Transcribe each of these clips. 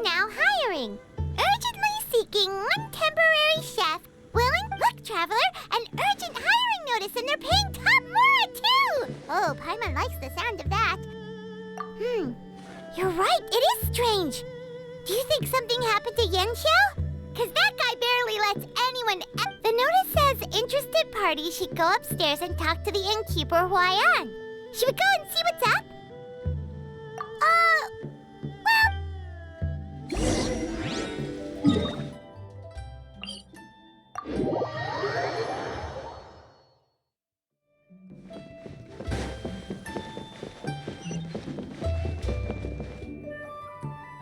now hiring. Urgently seeking one temporary chef. Willing? Look, Traveler, an urgent hiring notice, and they're paying top more, too! Oh, Paimon likes the sound of that. You're right, it is strange. Do you think something happened to Yenxiao? Cause that guy barely lets anyone. The notice says interested parties should go upstairs and talk to the innkeeper Huayan. Should we go and see what's up?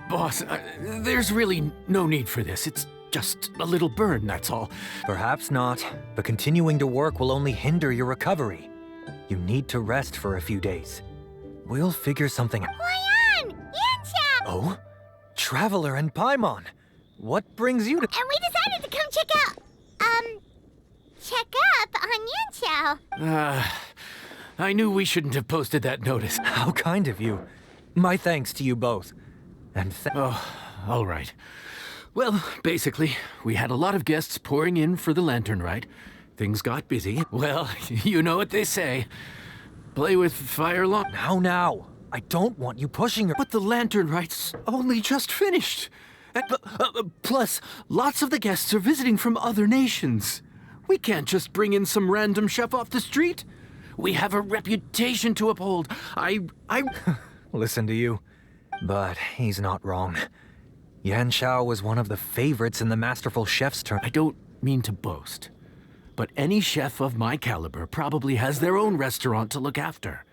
Boss, there's really no need for this. It's just a little burn, that's all. Perhaps not, but continuing to work will only hinder your recovery. You need to rest for a few days. We'll figure something out. Huayan! Yanxiao! Oh? Traveler and Paimon! What brings you to— And we decided to come check up on Yanxiao. I knew we shouldn't have posted that notice. How kind of you. My thanks to you both. And Oh, all right. Well, basically, we had a lot of guests pouring in for the lantern ride. Things got busy. Well, you know what they say. Play with fire long. Now. I don't want you pushing her. But the lantern ride's only just finished. Plus, lots of the guests are visiting from other nations. We can't just bring in some random chef off the street. We have a reputation to uphold. Listen to you. But he's not wrong. Yanxiao was one of the favorites in the Masterful Chef's turn. I don't mean to boast, but any chef of my caliber probably has their own restaurant to look after.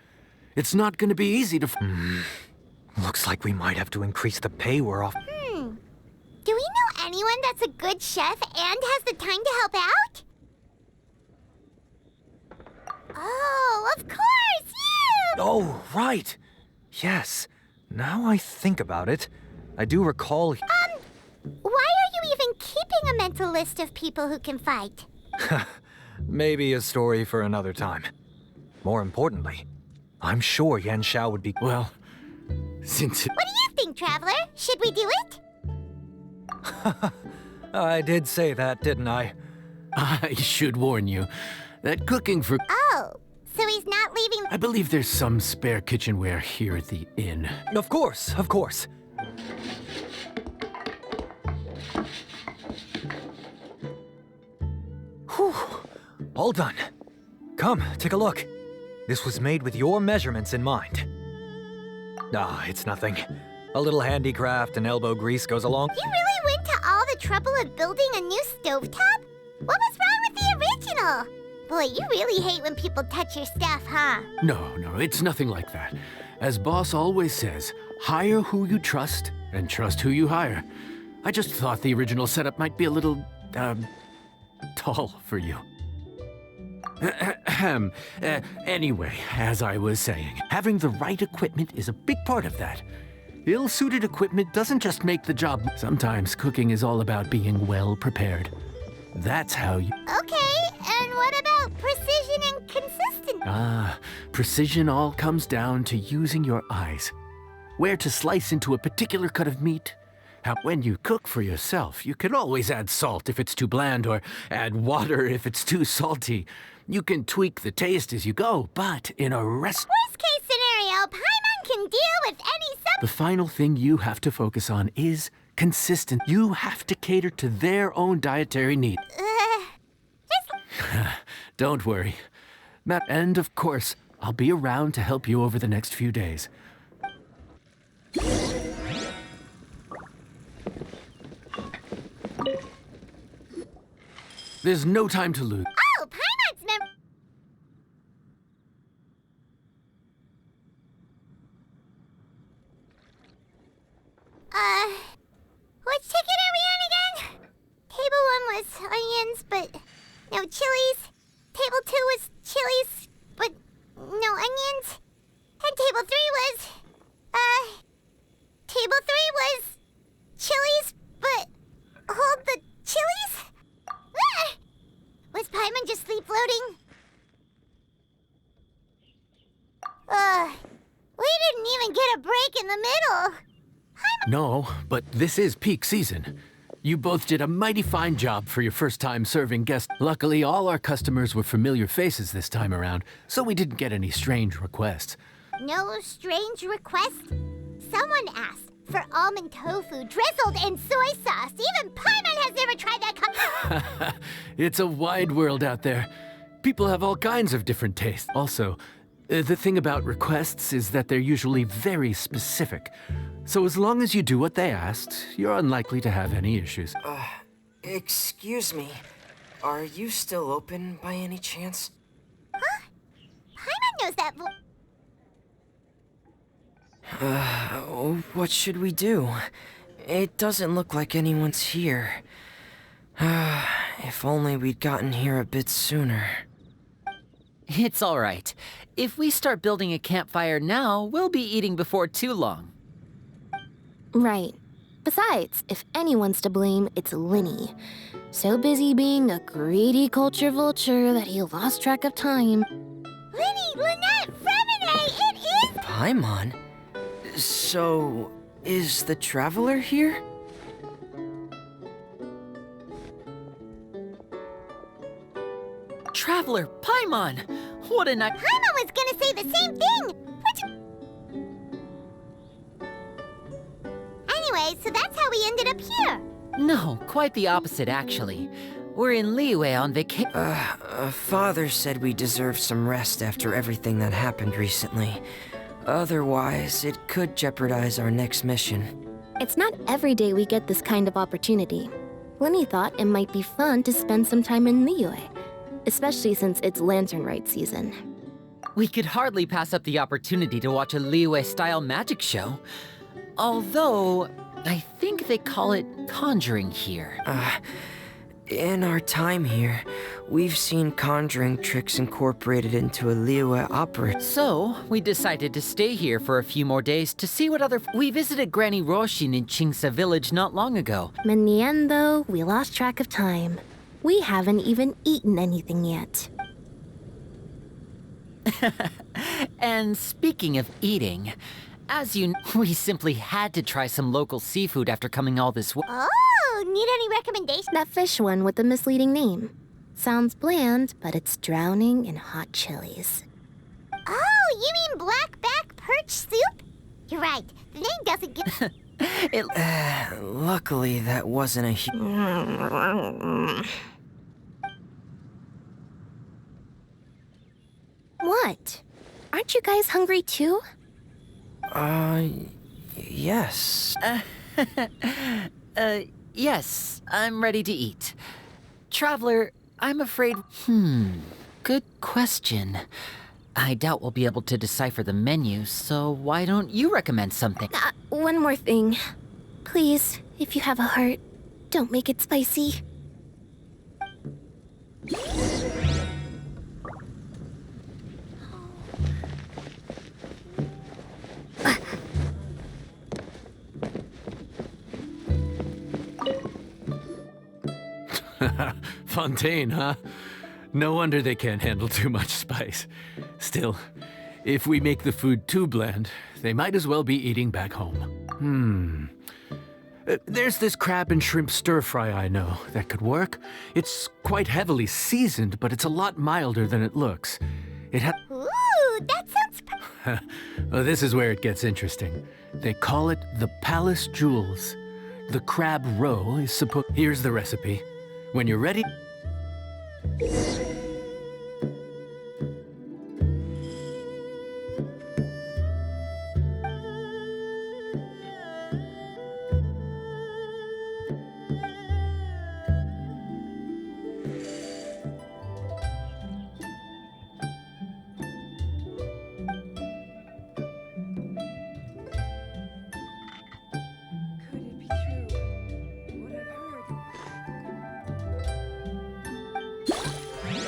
It's not going to be easy to... Looks like we might have to increase the pay we're off. Do we know anyone that's a good chef and has the time to help out? Oh, of course, you! Oh, right. Yes. Now I think about it, I do recall... Why are you even keeping a mental list of people who can fight? Maybe a story for another time. More importantly, I'm sure Yanxiao would be... Well, since... What do you think, Traveler? Should we do it? I did say that, didn't I? I should warn you that cooking for... Oh, so he's not leaving... I believe there's some spare kitchenware here at the inn. Of course. Whew. All done. Come, take a look. This was made with your measurements in mind. It's nothing. A little handicraft and elbow grease goes along. You really went to all the trouble of building a new stovetop? What was wrong with the original? Boy, you really hate when people touch your stuff, huh? No, it's nothing like that. As boss always says, hire who you trust and trust who you hire. I just thought the original setup might be a little, tall for you. Anyway, as I was saying, having the right equipment is a big part of that. Ill-suited equipment doesn't just make the job. Sometimes cooking is all about being well prepared. That's how you... Okay, and what about precision and consistency? Precision all comes down to using your eyes. Where to slice into a particular cut of meat. How when you cook for yourself, you can always add salt if it's too bland or add water if it's too salty. You can tweak the taste as you go, but in a Worst case scenario, Paimon can deal with any The final thing you have to focus on is consistent. You have to cater to their own dietary needs. Don't worry. Matt, and of course, I'll be around to help you over the next few days. There's no time to lose. Oh, Paimon's which ticket are we on again? Table 1 was onions, but no chilies. Table 2 was chilies, but no onions. And table 3 was, table 3 was chilies, but hold the chilies? Was Paimon just sleep floating? We didn't even get a break in the middle. No, but this is peak season. You both did a mighty fine job for your first time serving guests. Luckily, all our customers were familiar faces this time around, so we didn't get any strange requests. No strange request? Someone asked for almond tofu drizzled in soy sauce. Even Paimon has never tried that. It's a wide world out there. People have all kinds of different tastes. Also, the thing about requests is that they're usually very specific. So as long as you do what they asked, you're unlikely to have any issues. Excuse me. Are you still open by any chance? Paimon knows that What should we do? It doesn't look like anyone's here. If only we'd gotten here a bit sooner. It's all right. If we start building a campfire now, we'll be eating before too long. Right. Besides, if anyone's to blame, it's Linny. So busy being a greedy culture vulture that he lost track of time. Linny, Lynette, Fremine, it is... Paimon? So, is the Traveler here? Traveler, Paimon! What a night. Paimon was gonna say the same thing! Anyway, so that's how we ended up here. No, quite the opposite, actually. We're in Liyue on vacation. Father said we deserve some rest after everything that happened recently. Otherwise, it could jeopardize our next mission. It's not every day we get this kind of opportunity. Linny thought it might be fun to spend some time in Liyue, especially since it's Lantern Rite season. We could hardly pass up the opportunity to watch a Liyue-style magic show. Although, I think they call it conjuring here. In our time here, we've seen conjuring tricks incorporated into a Liyue opera. So, we decided to stay here for a few more days to see what other... We visited Granny Roshin in Chingsa village not long ago. In the end, though, we lost track of time. We haven't even eaten anything yet. And speaking of eating, as you know, we simply had to try some local seafood after coming all this way. Oh, need any recommendations? That fish one with the misleading name. Sounds bland, but it's drowning in hot chilies. Oh, you mean blackback perch soup? You're right. The name doesn't get... Luckily, that wasn't a What? Aren't you guys hungry too? Yes. Yes, I'm ready to eat. Traveler, I'm afraid... good question. I doubt we'll be able to decipher the menu, so why don't you recommend something? One more thing. Please, if you have a heart, don't make it spicy. Fontaine, huh? No wonder they can't handle too much spice. Still, if we make the food too bland, they might as well be eating back home. There's this crab and shrimp stir-fry I know that could work. It's quite heavily seasoned, but it's a lot milder than it looks. It ha- Ooh, that sounds... Well, this is where it gets interesting. They call it the Palace Jewels. The crab roe is supposed... Here's the recipe. When you're ready... Could it be true? What I've heard.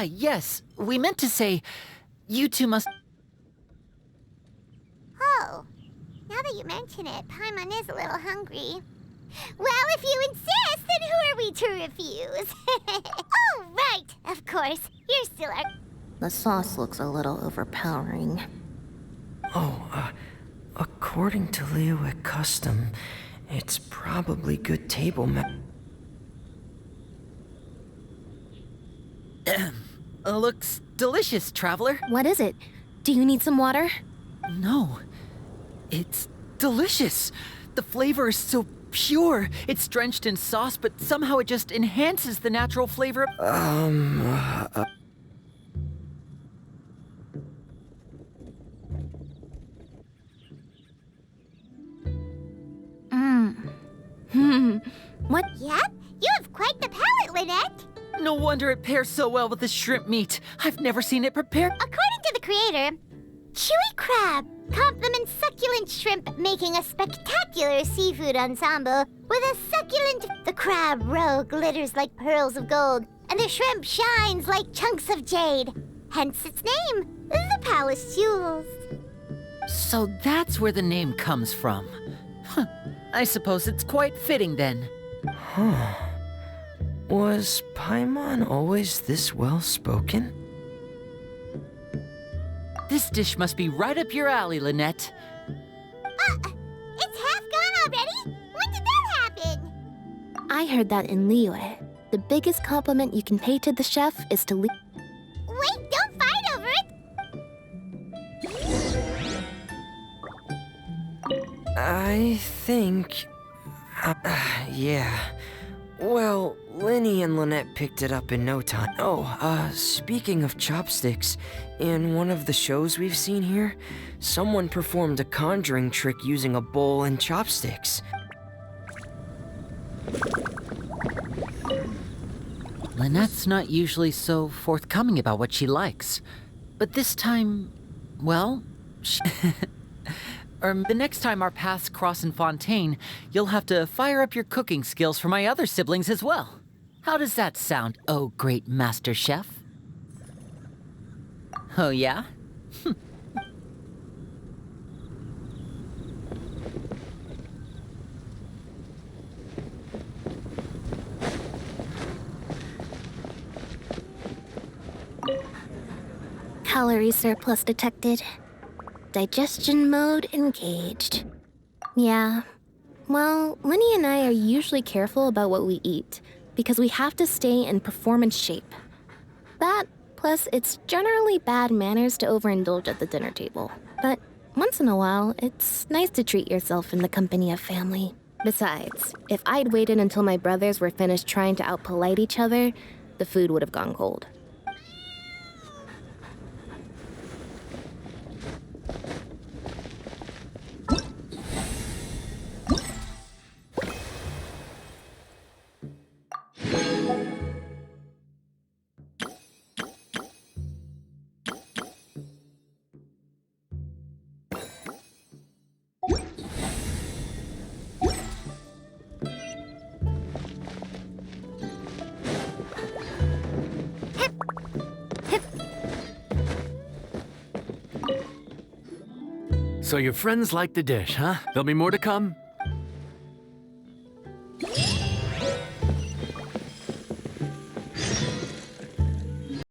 Yes. We meant to say, you two must. Oh, now that you mention it, Paimon is a little hungry. Well, if you insist, then who are we to refuse? Oh, right, of course. You're still our... The sauce looks a little overpowering. Oh, according to Liyue custom, it's probably good table Looks delicious, Traveler. What is it? Do you need some water? No. It's delicious. The flavor is so pure. It's drenched in sauce, but somehow it just enhances the natural flavor. What? Yep, you have quite the palate, Lynette. No wonder it pairs so well with the shrimp meat. I've never seen it prepared. According to the creator, chewy crab complements succulent shrimp, making a spectacular seafood ensemble with a succulent... The crab roe glitters like pearls of gold, and the shrimp shines like chunks of jade. Hence its name, the Palace Jewels. So that's where the name comes from. Huh. I suppose it's quite fitting then. Was Paimon always this well-spoken? This dish must be right up your alley, Lynette. It's half gone already? When did that happen? I heard that in Liyue. The biggest compliment you can pay to the chef is to leave. Wait, don't fight over it! I think... yeah. Well, Linny and Lynette picked it up in no time. Oh, speaking of chopsticks, in one of the shows we've seen here, someone performed a conjuring trick using a bowl and chopsticks. Lynette's not usually so forthcoming about what she likes. But this time, well, the next time our paths cross in Fontaine, you'll have to fire up your cooking skills for my other siblings as well. How does that sound, oh great master chef? Oh yeah? Calorie surplus detected. Digestion mode engaged. Yeah. Well, Linny and I are usually careful about what we eat, because we have to stay in performance shape. That, plus it's generally bad manners to overindulge at the dinner table. But once in a while, it's nice to treat yourself in the company of family. Besides, if I'd waited until my brothers were finished trying to outpolite each other, the food would have gone cold. So your friends like the dish, huh? There'll be more to come?